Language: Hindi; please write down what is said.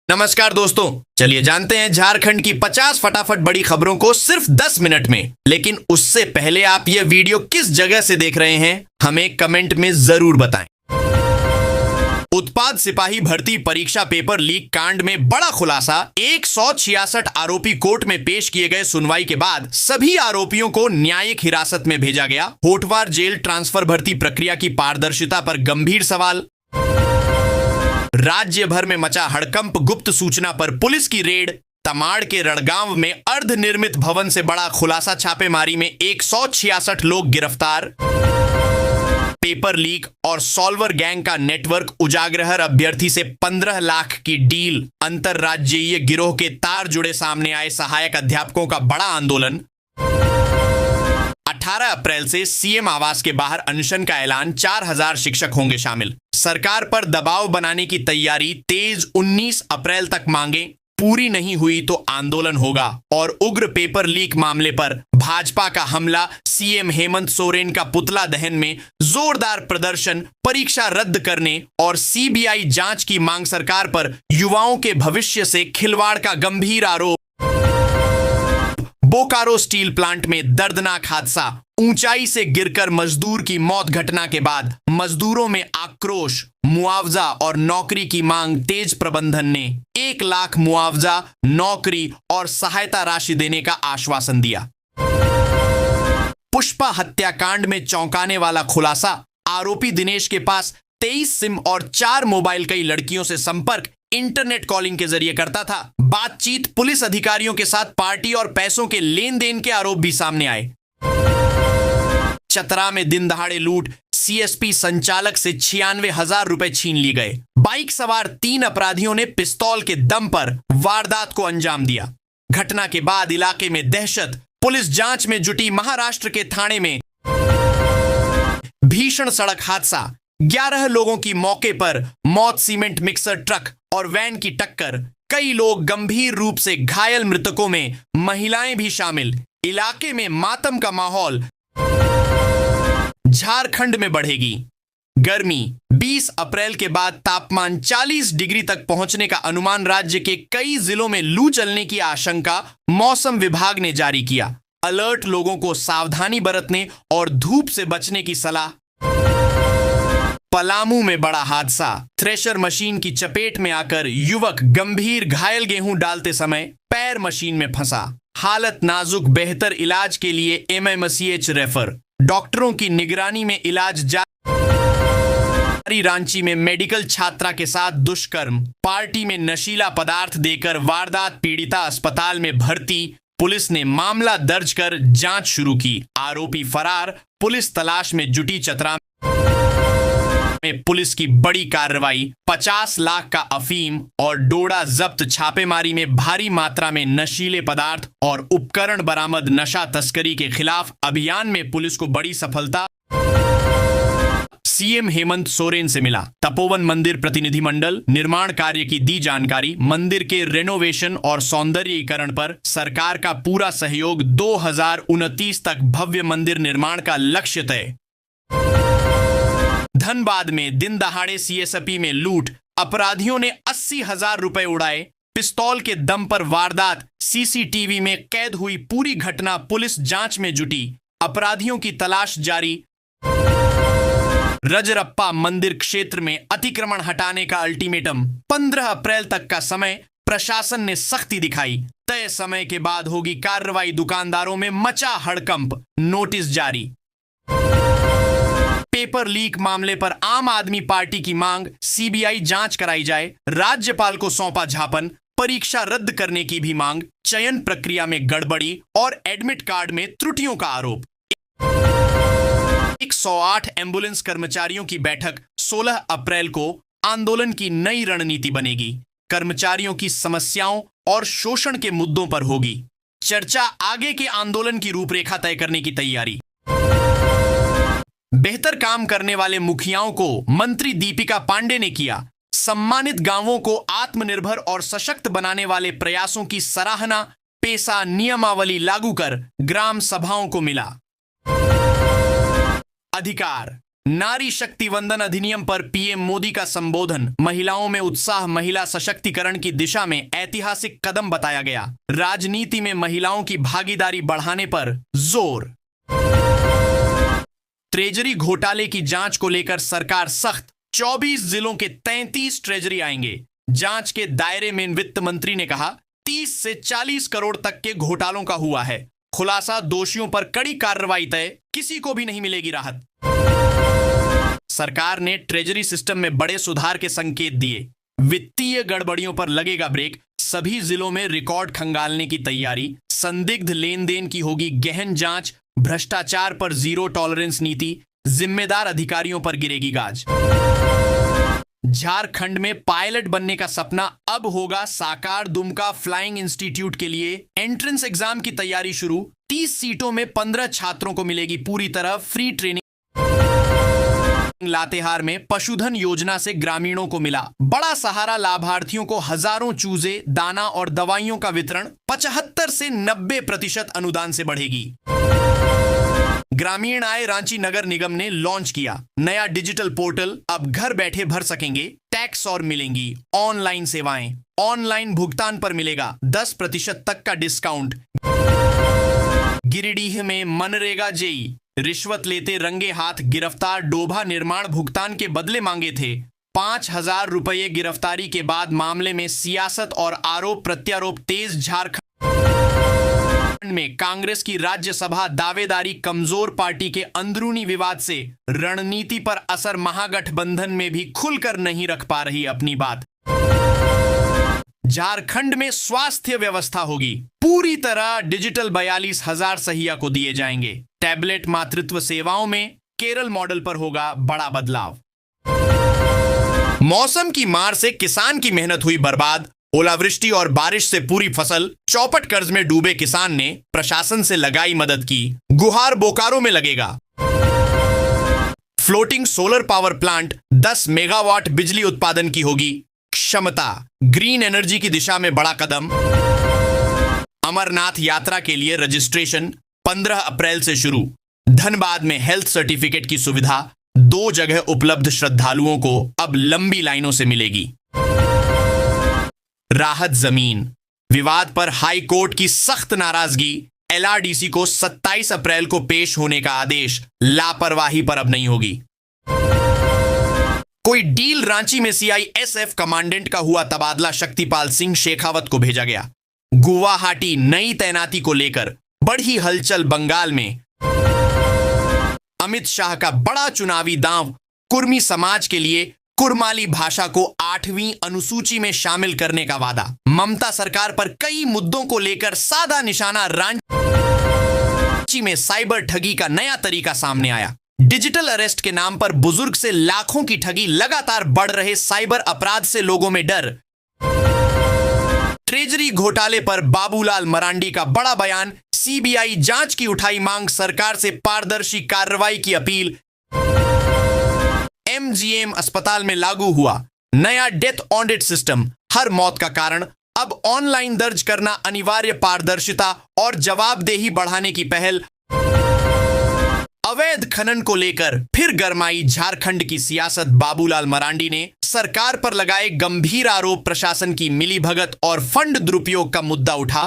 नमस्कार दोस्तों, चलिए जानते हैं झारखंड की 50 फटाफट बड़ी खबरों को सिर्फ 10 मिनट में। लेकिन उससे पहले आप यह वीडियो किस जगह से देख रहे हैं हमें कमेंट में जरूर बताएं। उत्पाद सिपाही भर्ती परीक्षा पेपर लीक कांड में बड़ा खुलासा। 166 आरोपी कोर्ट में पेश किए गए। सुनवाई के बाद सभी आरोपियों को न्यायिक हिरासत में भेजा गया। होटवार जेल ट्रांसफर भर्ती प्रक्रिया की पारदर्शिता पर गंभीर सवाल। राज्य भर में मचा हड़कंप। गुप्त सूचना पर पुलिस की रेड। तमाड़ के रणगांव में अर्धनिर्मित भवन से बड़ा खुलासा। छापेमारी में 166 लोग गिरफ्तार। पेपर लीक और सॉल्वर गैंग का नेटवर्क उजागर। अभ्यर्थी से 15 लाख की डील। अंतरराज्यीय गिरोह के तार जुड़े सामने आए। सहायक अध्यापकों का बड़ा आंदोलन। 18 अप्रैल से सीएम आवास के बाहर अनशन का ऐलान। 4000 शिक्षक होंगे शामिल। सरकार पर दबाव बनाने की तैयारी तेज। 19 अप्रैल तक मांगे पूरी नहीं हुई तो आंदोलन होगा। और उग्र पेपर लीक मामले पर भाजपा का हमला। सीएम हेमंत सोरेन का पुतला दहन में जोरदार प्रदर्शन। परीक्षा रद्द करने और सीबीआई जांच की मांग। सरकार पर युवाओं के भविष्य से खिलवाड़ का गंभीर आरोप। बोकारो स्टील प्लांट में दर्दनाक हादसा। ऊंचाई से गिरकर मजदूर की मौत। घटना के बाद मजदूरों में आक्रोश। मुआवजा और नौकरी की मांग तेज। प्रबंधन ने 1 लाख मुआवजा, नौकरी और सहायता राशि देने का आश्वासन दिया। पुष्पा हत्याकांड में चौंकाने वाला खुलासा। आरोपी दिनेश के पास 23 सिम और 4 मोबाइल। कई लड़कियों से संपर्क इंटरनेट कॉलिंग के जरिए करता था। बातचीत पुलिस अधिकारियों के साथ पार्टी और पैसों के लेन देन के आरोप भी सामने आए। चतरा में दिन दहाड़े लूट। सीएसपी संचालक से 96,000 रुपए छीन लिए गए। बाइक सवार 3 अपराधियों ने पिस्तौल के दम पर वारदात को अंजाम दिया। घटना के बाद इलाके में दहशत। पुलिस जांच में जुटी। महाराष्ट्र के ठाणे में भीषण सड़क हादसा। 11 लोगों की मौके पर मौत। सीमेंट मिक्सर ट्रक और वैन की टक्कर। कई लोग गंभीर रूप से घायल। मृतकों में महिलाएं भी शामिल। इलाके में मातम का माहौल। झारखंड में बढ़ेगी गर्मी। 20 अप्रैल के बाद तापमान 40 डिग्री तक पहुंचने का अनुमान। राज्य के कई जिलों में लू चलने की आशंका। मौसम विभाग ने जारी किया अलर्ट। लोगों को सावधानी बरतने और धूप से बचने की सलाह। पलामू में बड़ा हादसा। थ्रेशर मशीन की चपेट में आकर युवक गंभीर घायल। गेहूं डालते समय पैर मशीन में फंसा। हालत नाजुक। बेहतर इलाज के लिए एमएमसीएच रेफर। डॉक्टरों की निगरानी में इलाज जारी। रांची में मेडिकल छात्रा के साथ दुष्कर्म। पार्टी में नशीला पदार्थ देकर वारदात। पीड़िता अस्पताल में भर्ती। पुलिस ने मामला दर्ज कर जांच शुरू की। आरोपी फरार। पुलिस तलाश में जुटी। चतरा में पुलिस की बड़ी कार्रवाई। 50 लाख का अफीम और डोडा जब्त। छापेमारी में भारी मात्रा में नशीले पदार्थ और उपकरण बरामद। नशा तस्करी के खिलाफ अभियान में पुलिस को बड़ी सफलता। सीएम हेमंत सोरेन से मिला तपोवन मंदिर प्रतिनिधिमंडल। निर्माण कार्य की दी जानकारी। मंदिर के रेनोवेशन और सौंदर्यीकरण पर सरकार का पूरा सहयोग। 2029 तक भव्य मंदिर निर्माण का लक्ष्य तय। धनबाद में दिन दहाड़े सीएसपी में लूट। अपराधियों ने 80,000 रुपए उड़ाए। पिस्तौल के दम पर वारदात। सीसीटीवी में कैद हुई पूरी घटना। पुलिस जांच में जुटी। अपराधियों की तलाश जारी। रजरप्पा मंदिर क्षेत्र में अतिक्रमण हटाने का अल्टीमेटम। 15 अप्रैल तक का समय। प्रशासन ने सख्ती दिखाई। तय समय के बाद होगी कार्रवाई। दुकानदारों में मचा हड़कंप। नोटिस जारी। पेपर लीक मामले पर आम आदमी पार्टी की मांग। सीबीआई जांच कराई जाए। राज्यपाल को सौंपा झापन। परीक्षा रद्द करने की भी मांग। चयन प्रक्रिया में गड़बड़ी और एडमिट कार्ड में त्रुटियों का आरोप। 108 एम्बुलेंस कर्मचारियों की बैठक। 16 अप्रैल को आंदोलन की नई रणनीति बनेगी। कर्मचारियों की समस्याओं और शोषण के मुद्दों पर होगी चर्चा। आगे के आंदोलन की रूपरेखा तय करने की तैयारी। बेहतर काम करने वाले मुखियाओं को मंत्री दीपिका पांडे ने किया सम्मानित। गांवों को आत्मनिर्भर और सशक्त बनाने वाले प्रयासों की सराहना। पेशा नियमावली लागू कर ग्राम सभाओं को मिला अधिकार। नारी शक्ति वंदन अधिनियम पर पीएम मोदी का संबोधन, महिलाओं में उत्साह, महिला सशक्तिकरण की दिशा में ऐतिहासिक कदम बताया गया। राजनीति में महिलाओं की भागीदारी बढ़ाने पर जोर। ट्रेजरी घोटाले की जांच को लेकर सरकार सख्त, 24 जिलों के 33 ट्रेजरी आएंगे। जांच के दायरे में वित्त मंत्री ने कहा 30 से 40 करोड़ तक के घोटालों का हुआ है खुलासा। दोषियों पर कड़ी कार्रवाई तय, किसी को भी नहीं मिलेगी राहत। सरकार ने ट्रेजरी सिस्टम में बड़े सुधार के संकेत दिए। वित्तीय गड़बड़ियों पर लगेगा ब्रेक। सभी जिलों में रिकॉर्ड खंगालने की तैयारी। संदिग्ध लेन देन की होगी गहन जांच। भ्रष्टाचार पर जीरो टॉलरेंस नीति। जिम्मेदार अधिकारियों पर गिरेगी गाज। झारखंड में पायलट बनने का सपना अब होगा साकार। दुमका फ्लाइंग इंस्टीट्यूट के लिए एंट्रेंस एग्जाम की तैयारी शुरू। 30 सीटों में 15 छात्रों को मिलेगी पूरी तरह फ्री ट्रेनिंग। लातेहार में पशुधन योजना से ग्रामीणों को मिला बड़ा सहारा। लाभार्थियों को हजारों चूजे, दाना और दवाइयों का वितरण। 75 से 90% अनुदान से बढ़ेगी। ग्रामीण आय रांची नगर निगम ने लॉन्च किया नया डिजिटल पोर्टल। अब घर बैठे भर सकेंगे टैक्स और मिलेंगी ऑनलाइन सेवाएं। ऑनलाइन भुगतान पर मिलेगा 10% तक का डिस्काउंट। गिरिडीह में मनरेगा जेई रिश्वत लेते रंगे हाथ गिरफ्तार। डोभा निर्माण भुगतान के बदले मांगे थे 5,000 रुपये। गिरफ्तारी के बाद मामले में सियासत और आरोप प्रत्यारोप तेज। झारखंड में कांग्रेस की राज्यसभा दावेदारी कमजोर। पार्टी के अंदरूनी विवाद से रणनीति पर असर। महागठबंधन में भी खुलकर नहीं रख पा रही अपनी बात। झारखंड में स्वास्थ्य व्यवस्था होगी पूरी तरह डिजिटल। 42,000 सहिया को दिए जाएंगे टैबलेट। मातृत्व सेवाओं में केरल मॉडल पर होगा बड़ा बदलाव। मौसम की मार से किसान की मेहनत हुई बर्बाद। ओलावृष्टि और बारिश से पूरी फसल। चौपट कर्ज में डूबे किसान ने प्रशासन से लगाई मदद की। गुहार बोकारो में लगेगा। Floating solar power plant 10 megawatt बिजली उत्पादन की होगी क्षमता। ग्रीन एनर्जी की दिशा में बड़ा कदम। अमरनाथ यात्रा के लिए रजिस्ट्रेशन 15 अप्रैल से शुरू। धनबाद में हेल्थ सर्टिफिकेट की सुविधा 2 जगह उपलब्ध। श्रद्धालुओं को अब लंबी लाइनों से मिलेगी राहत जमीन। विवाद पर हाई कोर्ट की सख्त नाराजगी। एलआरडीसी को 27 अप्रैल को पेश होने का आदेश। लापरवाही पर अब नहीं होगी कोई डील। रांची में सीआईएसएफ कमांडेंट का हुआ तबादला। शक्तिपाल सिंह शेखावत को भेजा गया। गुवाहाटी नई तैनाती को लेकर बढ़ी हलचल बंगाल में। अमित शाह का बड़ा चुनावी दांव। कुर्मी समाज के लिए कुरमाली भाषा को 8वीं अनुसूची में शामिल करने का वादा। ममता सरकार पर कई मुद्दों को लेकर साधा निशाना। रांची में साइबर ठगी का नया तरीका सामने आया। डिजिटल अरेस्ट के नाम पर बुजुर्ग से लाखों की ठगी। लगातार बढ़ रहे साइबर अपराध से लोगों में डर। ट्रेजरी घोटाले पर बाबूलाल मरांडी का बड़ा बयान। सीबीआई जांच की उठाई मांग। सरकार से पारदर्शी कार्रवाई की अपील। एमजीएम अस्पताल में लागू हुआ नया डेथ ऑडिट सिस्टम। हर मौत का कारण अब ऑनलाइन दर्ज करना अनिवार्य। पारदर्शिता और जवाबदेही बढ़ाने की पहल। अवैध खनन को लेकर फिर गरमाई झारखंड की सियासत। बाबूलाल मरांडी ने सरकार पर लगाए गंभीर आरोप। प्रशासन की मिलीभगत और फंड दुरुपयोग का मुद्दा उठा।